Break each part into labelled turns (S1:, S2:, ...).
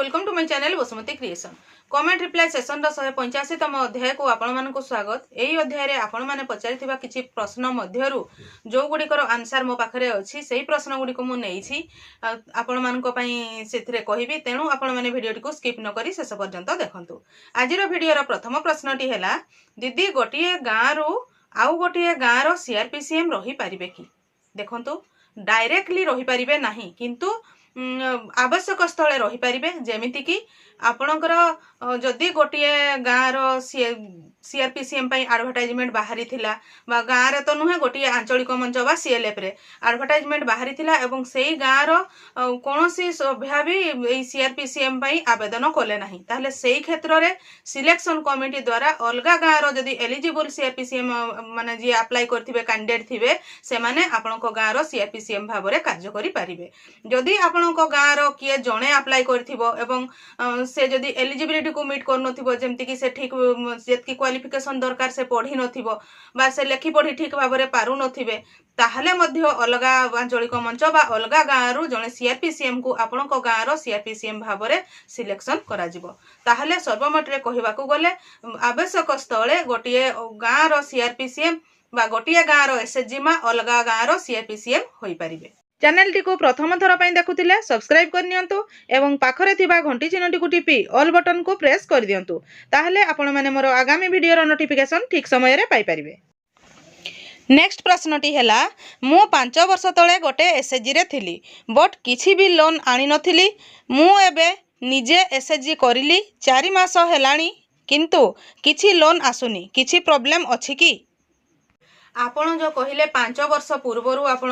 S1: Welcome to my channel Vasumati creation. Comment reply session 185तम अध्याय को आपण मानक स्वागत। एही अध्याय रे आपण माने पचारिथिबा किछि प्रश्न मध्यरु जो गुडिकर आंसर मो पाखरे अछि सेही प्रश्न गुडिको मु नेइछि आपण मानक पई सेथिरे कहिबि, तेनु आपण माने भिडियोटी को स्किप न करी शेष पर्यंत देखंतु। आजिर भिडियोर प्रथम प्रश्नटी हैला, दीदी गोटिए गाँ रु आउ गोटिए गाँ रो सीआरपीसीएम रही पारिबे कि? देखंतु डायरेक्टली रही पारिबे नाही, किंतु आवश्यक स्थले रही पारिबे। जेमिति कि आपणकर जदि गोटे गाँव रो सीआरपीसीएम पई एडवर्टाइजमेंट बाहरी थिला बा गाँव रे तो नुहे गोटे आंचलिक मंच बा सीएलएफ रे एडवर्टाइजमेंट बाहरी थिला एवं सेही गाँव रो कोनोसी सभ्या भी एई सीआरपीसीएम पई आवेदन कले नाही, ताहले सेही क्षेत्र रे सिलेक्शन कमिटी द्वारा अलगा गाँव रो जदि एलिजिबल सीआरपीसीएम माने जे अप्लाई करथिबे कैंडिडेट थिबे से माने आपणको गाँव रो सीआरपीसीएम भाबरे कार्य करि पारिबे। जदि आपणको गाँव रो किए जणे अप्लाई करथिबो एवं से जदि एलिजिबिलिटी को मीट कर नथिबो, जेमति कि से ठीक जेतकी क्वालिफिकेशन दरकार से पढ़ी नथिबो बा से लेखि पढ़ी ठीक भाबरे पारु नथिबे, ताहले मध्य अलगा आंचलिक मंच बा अलगा गाँव रु जणे सीआरपीसीएम को आपणको गाँव रो सीआरपीसीएम भाबरे सिलेक्शन करा जिवो। ताहले सर्वमोट रे कहिबाकू गले आवश्यक स्थले गोटिए गाँव रो सीआरपीसीएम बा गोटिए गाँव रो एसएचजी मा अलगा गाँव रो सीआरपीसीएम होई पारिबे। चैनल टी को प्रथम थर पई देखुथिले सब्सक्राइब कर नियंतु एवं पाखरे थिबा घंटी चिन्हटी को टिपि ऑल बटन को प्रेस कर दियंतु, ताहले आपण माने मोर आगामी वीडियो रो नोटिफिकेशन ठीक समय रे पाई परिबे। नेक्स्ट प्रश्नटी हैला, मु 5 वर्ष तळे गोटे एसएचजी रे थिली बट किछि भी लोन आनी नथिली। मु एबे निजे एसएचजी करिली 4 मास हेलाणी किंतु किछि लोन आसुनी, किछि प्रॉब्लम अछि कि? आपण जो कहले 5 वर्ष पूर्वरु आपण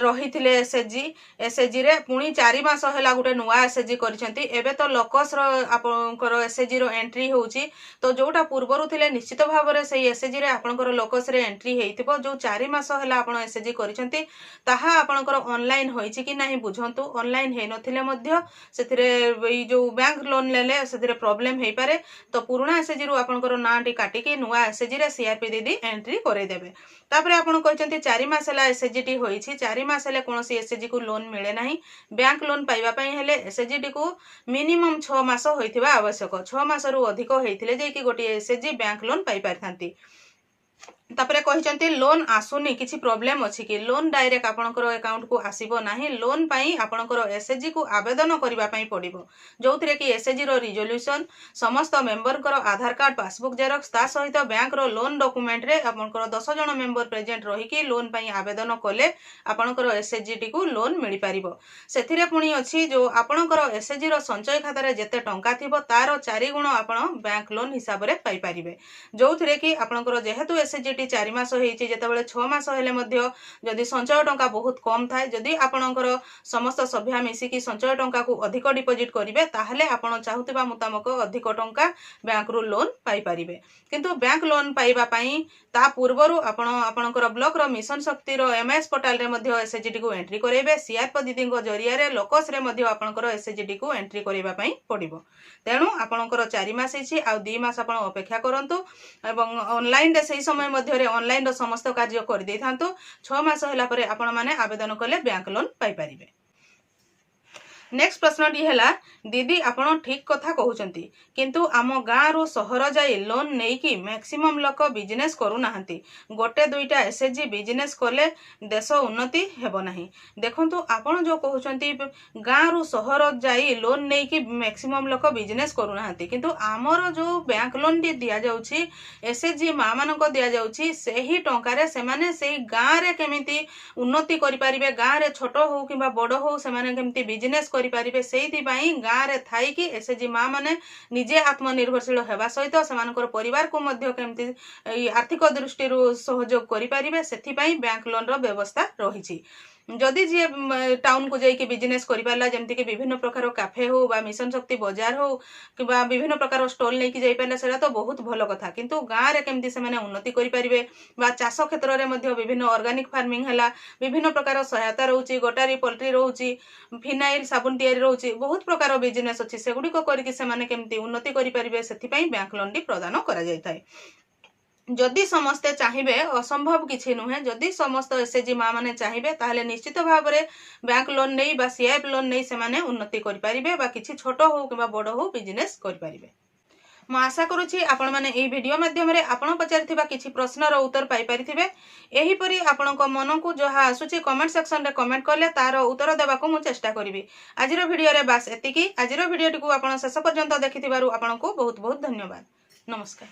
S1: रहिथिले एसएचजी रे पुणी 4 मास होला गुटे नुवा एसएचजी करिसेंती। एबे तो लोकस रो आपणकर एसएचजी रो एंट्री होउची, तो जोटा पूर्वरु थिले निश्चित भाबरे सेही एसएचजी रे आपणकर लोकस रे एंट्री हेइथिबो। जो 4 मास होला आपण एसएचजी करिसेंती ताहा आपणकर ऑनलाइन होईची कि नाही बुझंतु। ऑनलाइन हे नथिले मध्य सेथिरे एई जो बैंक लोन लेले सेथिरे प्रॉब्लम हेइ पारे, तो पुराना एसएचजी रु आपणकर नाटी काटी कि नुवा एसएचजी रे सीआरपी दीदी एंट्री करे देबे। तापरे आपण कहचंती 4 मास हला एसएचजी टी होईची, 4 मास हले कोनोसी एसएचजी को लोन मिले नाही। बैंक लोन पाइबा पई हेले एसएचजी टी को मिनिमम 6 मास होइथिबा आवश्यक। 6 मास रु अधिक हेइथिले जे कि गोटे एसएचजी बैंक लोन पाइ पारथांती। तापरे कहिचंती लोन आसुनी, किछि प्रॉब्लम अछि कि? लोन डायरेक्ट आपणकर अकाउंट को आसीबो नाही। लोन पई आपणकर एसएचजी को आवेदन करिबा पई पडिबो, जोथिरे कि एसएचजी रो रिजोल्यूशन, समस्त मेंबर कर आधार कार्ड, पासबुक जेरॉक्स, ता सहित बैंक रो लोन डॉक्यूमेंट रे आपणकर 10 जण मेंबर प्रेजेंट रही कि लोन पई आवेदन कले आपणकर एसएचजी टी को लोन मिलि पारिबो। सेथिरे पुणी अछि जो आपणकर एसएचजी रो संचय खाता रे जते टंका थिबो तारो 4 गुण आपण बैंक लोन हिसाब रे पाइ पारिबे। जोथिरे कि आपणकर जेहेतु एसएचजी 4 मास होईची, जेतेबेले 6 मास हेले मध्य जदि संचय टंका बहुत कम थाए, जदि आपणकर समस्त सभ्या मिसी कि संचय टंका को अधिक डिपोजिट करिवे ताहले आपण चाहुतिबा मुताबिक अधिक टंका बैंक रु लोन पाइ पारिबे। किंतु बैंक लोन पाइबा पई ता पूर्वरु आपणकर ब्लॉक रो मिशन शक्ति रो एमएस पोर्टल रे मध्य एसएचजी टी को एंट्री करेबे। सीआरपी दीदी को जरिया रे लोकस रे मध्य आपणकर एसएचजी टी को एंट्री करिबा पई पडिबो। तेनु आपणकर 4 मास हिची आ 2 मास आपण अपेक्षा करंतु एवं ऑनलाइन रे सही समय मध्य रे ऑनलाइन रो समस्त कार्य कर दै थांतु। 6 मास होला परे आपण माने आवेदन कले बैंक लोन पाइ पारिबे। नेक्स्ट प्रश्न टी हैला, दीदी आपण ठीक कथा कहउचंती किंतु आम गाँ रु सहर जाई लोन नेई कि मैक्सिमम लोक बिजनेस करू नाहंती। गोटे दुईटा एसएचजी बिजनेस कले देश उन्नति हेबो नाही। देखंतु आपण जो कहउचंती गाँ रु सहर जाई लोन नेई कि मैक्सिमम लोक बिजनेस करू नाहंती, किंतु आमर जो बैंक लोन टी दिया जाउची एसएचजी मा मानको दिया जाउची, सेही टंका रे से माने सेही गाँ रे केमिति उन्नति करि पारिबे, गाँ रे छोट हो किबा बड़ हो से माने केमिति बिजनेस करि पारिबे, सेही पई गाँ रे थाई कि एसएचजी मा माने निजे आत्मनिर्भरशील हेबा सहित सेमानकर परिवार को मध्य केमिति आर्थिक दृष्टि सहयोग करि पारिबे, सेथि पई बैंक लोन रो व्यवस्था रहिछि। जदि जी टाउन को जाइए बिजनेस करिपाला, जेमति कि विभिन्न प्रकार कैफे हो बा मिशन शक्ति बाजार हो कि विभिन्न प्रकार स्टॉल लेके जाई पाला, सेटा तो बहुत भलो कथा। किंतु गाँ रे केमति से माने उन्नति करि पारिबे बा चाष क्षेत्र रे मध्य विभिन्न ऑर्गेनिक फार्मिंग हैला, विभिन्न प्रकार सहायता रहउची, गोटारी पोल्ट्री रहउची, फिनाइल साबुन तयारी रहउची, बहुत प्रकार बिजनेस अछि, सेगुडी को करिकि से माने केमति उन्नति करि पारिबे, सेथि पई बैंक लोन टी प्रदान करा जाय थाए। जदि समस्ते चाहिए असंभव किसी नुहे जदि समस्त एसएचजी माँ मैंने चाहिए ताहले निश्चित भाव में बैंक लोन नहीं बा सीआईएफ लोन नहीं से उन्नति करें बा किसी छोट हो कि बड़ हो बिजनेस करें। ମୁଁ आशा करुछि आपण माने एही वीडियो माध्यम रे आपण पचारिथिबा किछि प्रश्नर उत्तर पाई परिथिबे। एहीपरि आपणक मनकु जहा आसुछि कमेंट सेक्शन रे कमेंट करले तार उत्तर देबाकू मु चेष्टा करिवि। आजिर वीडियो रे बास एतिकी। आजिर वीडियोटी को आपण शेष पर्यंत देखिथिबारु आपणकू बहुत बहुत धन्यवाद। नमस्कार।